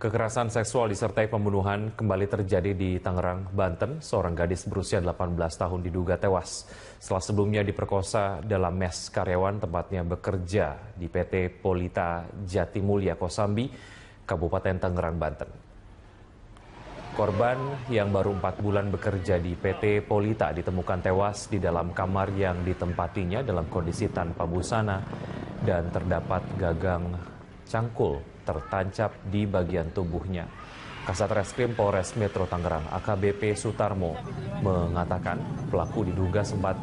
Kekerasan seksual disertai pembunuhan kembali terjadi di Tangerang, Banten. Seorang gadis berusia 18 tahun diduga tewas setelah sebelumnya diperkosa dalam mes karyawan tempatnya bekerja di PT Polita Jatimulya Kosambi, Kabupaten Tangerang, Banten. Korban yang baru 4 bulan bekerja di PT Polita ditemukan tewas di dalam kamar yang ditempatinya dalam kondisi tanpa busana dan terdapat gagang cangkul tertancap di bagian tubuhnya. Kasat Reskrim Polres Metro Tangerang AKBP Sutarmo mengatakan pelaku diduga sempat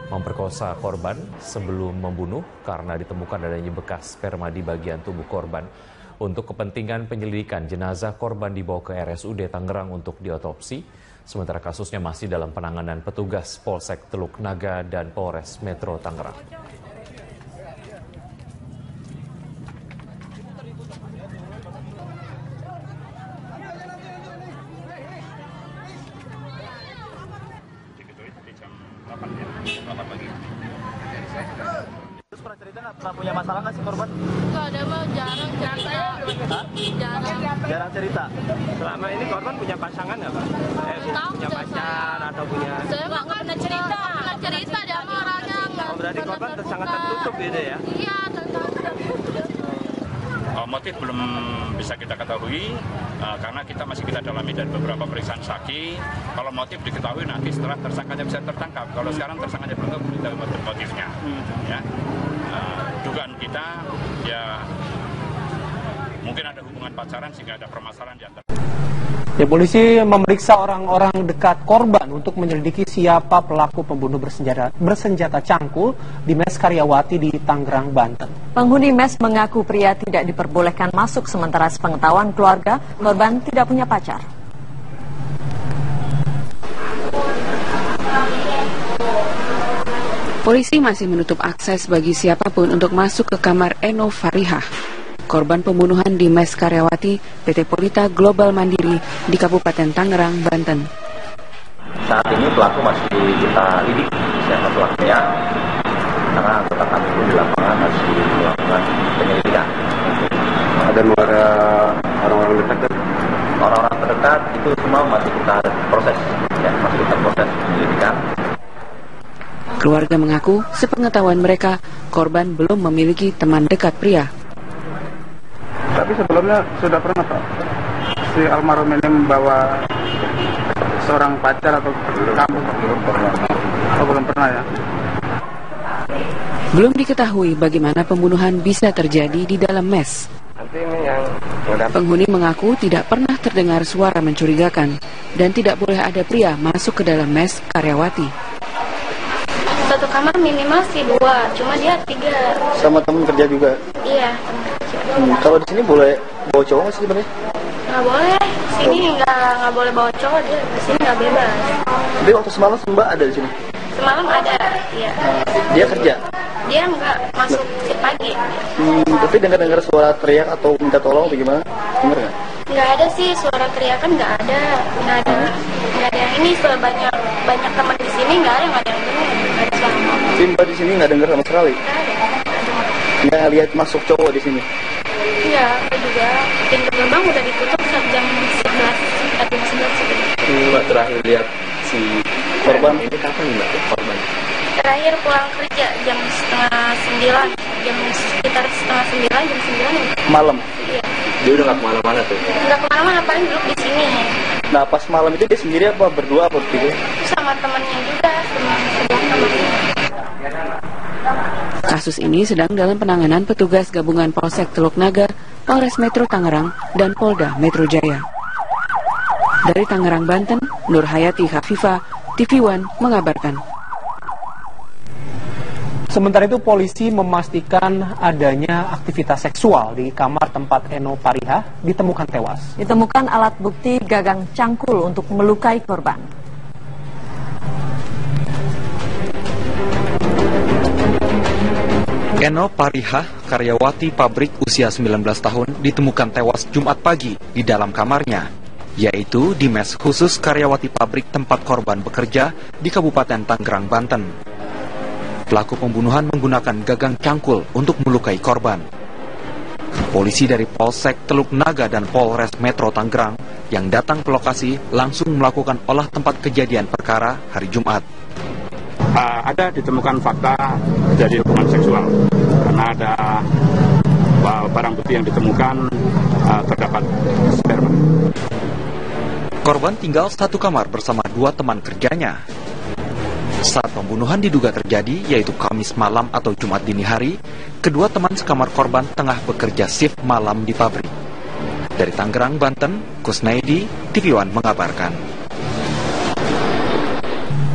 memperkosa korban sebelum membunuh karena ditemukan adanya bekas sperma di bagian tubuh korban. Untuk kepentingan penyelidikan, jenazah korban dibawa ke RSUD Tangerang untuk diotopsi, sementara kasusnya masih dalam penanganan petugas Polsek Teluk Naga dan Polres Metro Tangerang. Terus pernah cerita nggak pernah punya masalah nggak sih korban? Nggak ada, Bang. Jarang cerita. Jarang cerita. Selama ini korban punya pasangan nggak, Pak? Punya pacar atau punya... Saya nggak pernah cerita. Pernah cerita dia sama orangnya. Oh, berarti korban sangat tertutup gitu ya? Iya, tertutup. Motif belum bisa kita ketahui karena kita dalami dari beberapa pemeriksaan saksi. Kalau motif diketahui nanti setelah tersangkanya bisa tertangkap. Kalau sekarang tersangkanya belum tahu motifnya. Ya. Dugaan kita ya mungkin ada hubungan pacaran sehingga ada permasalahan di antara. Ya, polisi memeriksa orang-orang dekat korban untuk menyelidiki siapa pelaku pembunuh bersenjata cangkul di mes Karyawati di Tangerang, Banten. Penghuni mes mengaku pria tidak diperbolehkan masuk sementara sepengetahuan keluarga korban tidak punya pacar. Polisi masih menutup akses bagi siapapun untuk masuk ke kamar Eno Farihah, korban pembunuhan di mes Karyawati PT Polita Global Mandiri di Kabupaten Tangerang, Banten. Saat ini pelaku masih kita lidik siapa pelakunya, karena anggota kami di lapangan masih melakukan penyelidikan. Ada orang-orang dekat? Orang-orang terdekat itu semua masih kita proses, ya, masih kita proses penyelidikan. Keluarga mengaku sepengetahuan mereka korban belum memiliki teman dekat pria. Tapi sebelumnya sudah pernah, Pak, si almarhum ini membawa seorang pacar atau kamu? Belum pernah ya? Belum diketahui bagaimana pembunuhan bisa terjadi di dalam mes. Penghuni mengaku tidak pernah terdengar suara mencurigakan dan tidak boleh ada pria masuk ke dalam mes Karyawati. Satu kamar minimal sih 2, cuma dia 3. Sama teman kerja juga? Iya. Kalau di sini boleh bawa cowok nggak sih sebenarnya? Nggak boleh. Sini nggak boleh bawa cowok, dia di sini nggak bebas. Tapi waktu semalam Mbak ada di sini? Semalam ada, iya. Dia kerja? Dia nggak masuk pagi. Tapi dengar suara teriak atau minta tolong atau gimana? Dengar nggak? Nggak ada sih, suara teriakan nggak ada. Nggak ada yang ini, banyak teman di sini nggak ada yang dengar. Tapi Mbak di sini nggak dengar sama sekali? Nggak lihat masuk cowok di sini? Iya, aku juga. Pintu gerbang udah ditutup jam 11 atau 11. Mbak terakhir lihat si korban ini kapan Mbak? Korban terakhir pulang kerja jam setengah 9, sekitar setengah 9, jam 9. Malam? Iya. Dia udah nggak kemana-mana tuh? Nggak kemana-mana, paling duduk di sini. Nah, pas malam itu dia sendiri apa berdua apa bertiga? Sama temannya juga, sama temannya. Kasus ini sedang dalam penanganan petugas gabungan Polsek Teluk Naga, Polres Metro Tangerang, dan Polda Metro Jaya. Dari Tangerang, Banten, Nur Hayati Khafifah, TV One mengabarkan. Sementara itu polisi memastikan adanya aktivitas seksual di kamar tempat Eno Farihah ditemukan tewas. Ditemukan alat bukti gagang cangkul untuk melukai korban. Eno Farihah, karyawati pabrik usia 19 tahun, ditemukan tewas Jumat pagi di dalam kamarnya, yaitu di mes khusus karyawati pabrik tempat korban bekerja di Kabupaten Tangerang, Banten. Pelaku pembunuhan menggunakan gagang cangkul untuk melukai korban. Polisi dari Polsek Teluk Naga dan Polres Metro Tangerang yang datang ke lokasi langsung melakukan olah tempat kejadian perkara hari Jumat. Ada ditemukan fakta terjadi hubungan seksual karena ada barang bukti yang ditemukan terdapat sperma. Korban tinggal satu kamar bersama dua teman kerjanya. Saat pembunuhan diduga terjadi, yaitu Kamis malam atau Jumat dini hari, kedua teman sekamar korban tengah bekerja shift malam di pabrik. Dari Tangerang, Banten, Kusnaidi, TV One mengabarkan.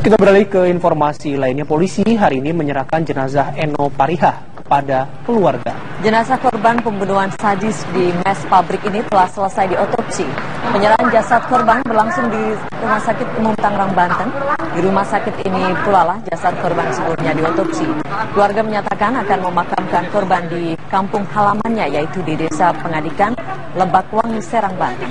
Kita beralih ke informasi lainnya. Polisi hari ini menyerahkan jenazah Eno Parihah kepada keluarga. Jenazah korban pembunuhan sadis di mes pabrik ini telah selesai diotopsi. Penyerahan jasad korban berlangsung di Rumah Sakit Umum Tangerang, Banten. Di rumah sakit ini pula lah jasad korban sebelumnya diotopsi. Keluarga menyatakan akan memakamkan korban di kampung halamannya, yaitu di Desa Pengadikan, Lebak Wangi, Serang, Banten.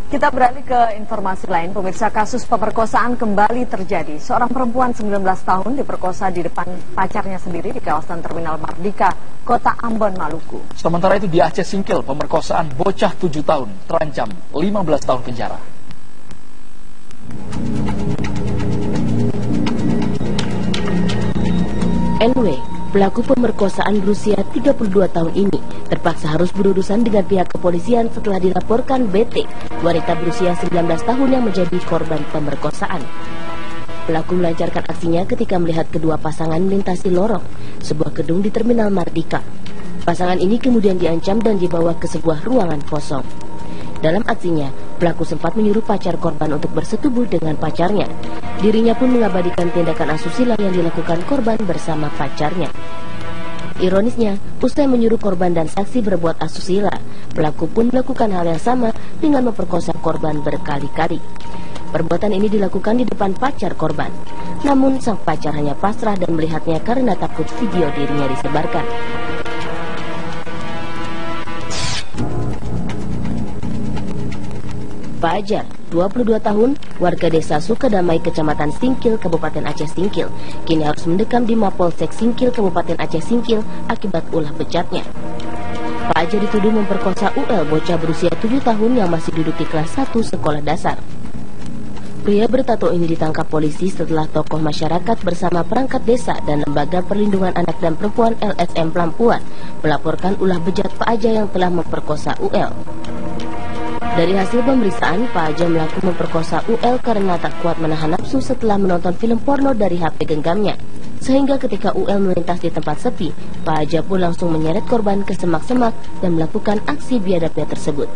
Kita beralih ke informasi lain. Pemirsa, kasus pemerkosaan kembali terjadi. Seorang perempuan 19 tahun diperkosa di depan pacarnya sendiri di kawasan Terminal Mardika, Kota Ambon, Maluku. Sementara itu di Aceh Singkil, pemerkosaan bocah 7 tahun terancam 15 tahun penjara. NW, pelaku pemerkosaan berusia 32 tahun ini terpaksa harus berurusan dengan pihak kepolisian setelah dilaporkan BT, wanita berusia 19 tahun yang menjadi korban pemerkosaan. Pelaku melancarkan aksinya ketika melihat kedua pasangan melintasi lorong sebuah gedung di Terminal Mardika. Pasangan ini kemudian diancam dan dibawa ke sebuah ruangan kosong. Dalam aksinya, pelaku sempat menyuruh pacar korban untuk bersetubuh dengan pacarnya. Dirinya pun mengabadikan tindakan asusila yang dilakukan korban bersama pacarnya. Ironisnya, usai menyuruh korban dan saksi berbuat asusila, pelaku pun melakukan hal yang sama dengan memperkosa korban berkali-kali. Perbuatan ini dilakukan di depan pacar korban. Namun sang pacar hanya pasrah dan melihatnya karena takut video dirinya disebarkan. Pak Ajar, 22 tahun, warga desa Sukadamai, Kecamatan Singkil, Kabupaten Aceh Singkil, kini harus mendekam di Mapolsek Singkil, Kabupaten Aceh Singkil, akibat ulah bejatnya. Pak Ajar dituduh memperkosa UL, bocah berusia 7 tahun yang masih duduk di kelas 1 sekolah dasar. Pria bertato ini ditangkap polisi setelah tokoh masyarakat bersama perangkat desa dan Lembaga Perlindungan Anak dan Perempuan LSM Pelampuan melaporkan ulah bejat Pak Ajar yang telah memperkosa UL. Dari hasil pemeriksaan, Pak Ajar mengaku memperkosa UL karena tak kuat menahan nafsu setelah menonton film porno dari HP genggamnya. Sehingga ketika UL melintas di tempat sepi, Pak Ajar pun langsung menyeret korban ke semak-semak dan melakukan aksi biadabnya tersebut.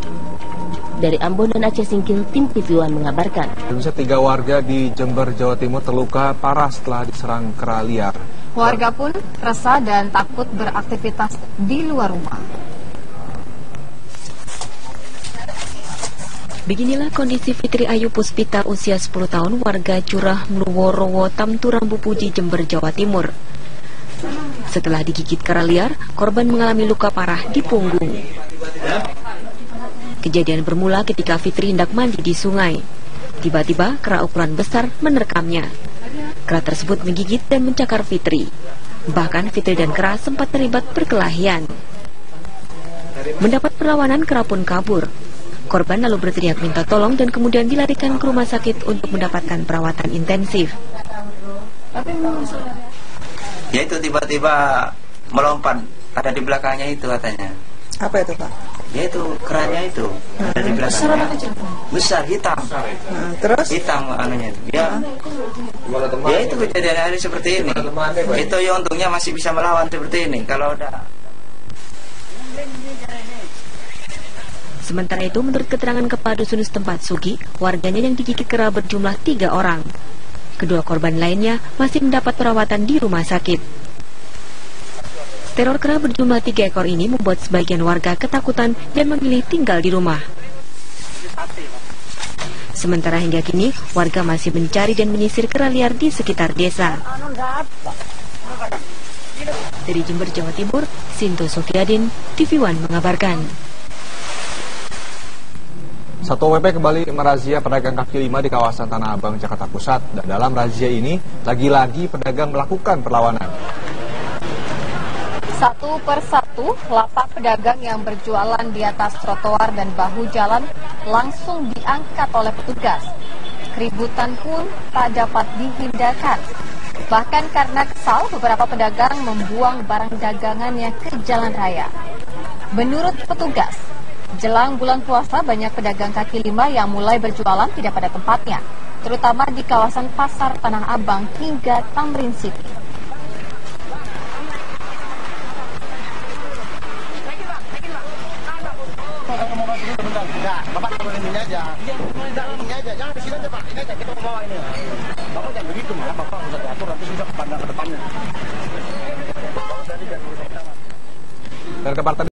Dari Ambon dan Aceh Singkil, tim TV One mengabarkan. 3 warga di Jember, Jawa Timur terluka parah setelah diserang kera liar. Warga pun resah dan takut beraktivitas di luar rumah. Beginilah kondisi Fitri Ayu Puspita, usia 10 tahun, warga Curah Mluworowo, Tamturambu Puji, Jember, Jawa Timur. Setelah digigit kera liar, korban mengalami luka parah di punggung. Kejadian bermula ketika Fitri hendak mandi di sungai. Tiba-tiba kera ukuran besar menerkamnya. Kera tersebut menggigit dan mencakar Fitri. Bahkan Fitri dan kera sempat terlibat perkelahian. Mendapat perlawanan, kera pun kabur. Korban lalu berteriak minta tolong dan kemudian dilarikan ke rumah sakit untuk mendapatkan perawatan intensif. Ya itu tiba-tiba melompat, ada di belakangnya itu katanya. Apa itu Pak? Ya itu keranya itu, ada di belakangnya. Besar, hitam. Terus? Hitam anunya. Ya itu kejadian hari seperti ini. Itu ya untungnya masih bisa melawan seperti ini. Kalau udah. Sementara itu, menurut keterangan Kepala Dusun setempat Sugi, warganya yang digigit kera berjumlah 3 orang. Kedua korban lainnya masih mendapat perawatan di rumah sakit. Teror kera berjumlah 3 ekor ini membuat sebagian warga ketakutan dan memilih tinggal di rumah. Sementara hingga kini, warga masih mencari dan menyisir kera liar di sekitar desa. Dari Jember, Jawa Timur, Sinto Sofiadin, TV One mengabarkan. Satpol PP kembali merazia pedagang kaki lima di kawasan Tanah Abang, Jakarta Pusat. Dan dalam razia ini, lagi-lagi pedagang melakukan perlawanan. Satu persatu, lapak pedagang yang berjualan di atas trotoar dan bahu jalan langsung diangkat oleh petugas. Keributan pun tak dapat dihindarkan. Bahkan karena kesal, beberapa pedagang membuang barang dagangannya ke jalan raya. Menurut petugas, jelang bulan puasa banyak pedagang kaki lima yang mulai berjualan tidak pada tempatnya, terutama di kawasan Pasar Tanah Abang hingga Tamrin City. Bapak turun ini aja. Ini aja, jangan di sini aja Pak. Ini aja kita mau bawa ini. Bapak jangan begitu malah Bapak usah diatur nanti bisa pandang ke depannya. Dan kabar tadi